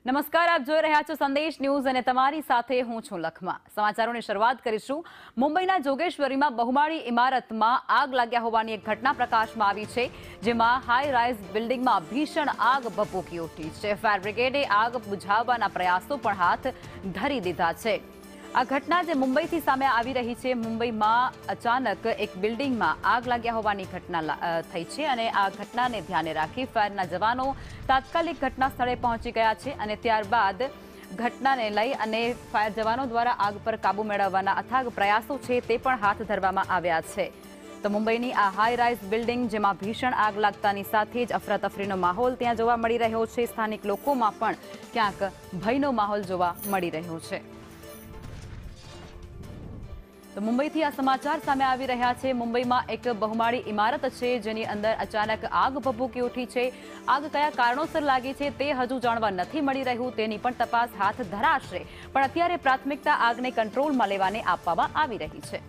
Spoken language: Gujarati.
નમસ્કાર, આપ જોઈ રહ્યા છો સંદેશ ન્યૂઝ અને તમારી સાથે હું છું લખમા. સમાચારોની શરૂઆત કરીશું. મુંબઈના જોગેશ્વરીમાં બહુમાળી ઇમારતમાં આગ લાગ્યા હોવાની એક ઘટના પ્રકાશમાં આવી છે, જેમાં હાઈ રાઇઝ બિલ્ડિંગમાં ભીષણ આગ ભભૂકી ઉઠી છે. ફાયર બ્રિગેડે આગ બુઝાવવાના પ્રયાસો પણ હાથ ધરી દીધા છે. આ ઘટના જે મુંબઈથી સામે આવી રહી છે. મુંબઈમાં અચાનક એક બિલ્ડિંગમાં આગ લાગ્યા હોવાની ઘટના થઈ છે અને આ ઘટનાને ધ્યાને રાખી ફાયરના જવાનો તાત્કાલિક ઘટના સ્થળે પહોંચી ગયા છે અને ત્યારબાદ ઘટનાને લઈ અને ફાયર જવાનો દ્વારા આગ પર કાબુ મેળવવાના અથાગ પ્રયાસો છે તે પણ હાથ ધરવામાં આવ્યા છે. તો મુંબઈની આ હાઈ રાઇઝ બિલ્ડિંગ જેમાં ભીષણ આગ લાગતાની સાથે જ અફરાતફરીનો માહોલ ત્યાં જોવા મળી રહ્યો છે. સ્થાનિક લોકોમાં પણ ક્યાંક ભયનો માહોલ જોવા મળી રહ્યો છે. તો મુંબઈથી આ સમાચાર સામે આવી રહ્યા છે. મુંબઈમાં એક બહુમાળી ઇમારત છે જેની અંદર અચાનક આગ ભભૂકી ઉઠી છે. આગ કયા કારણોસર લાગી છે તે હજુ જાણવા નથી મળી રહ્યું. તેની પણ તપાસ હાથ ધરાશે, પણ અત્યારે પ્રાથમિકતા આગને કંટ્રોલમાં લેવાને આપવામાં આવી રહી છે.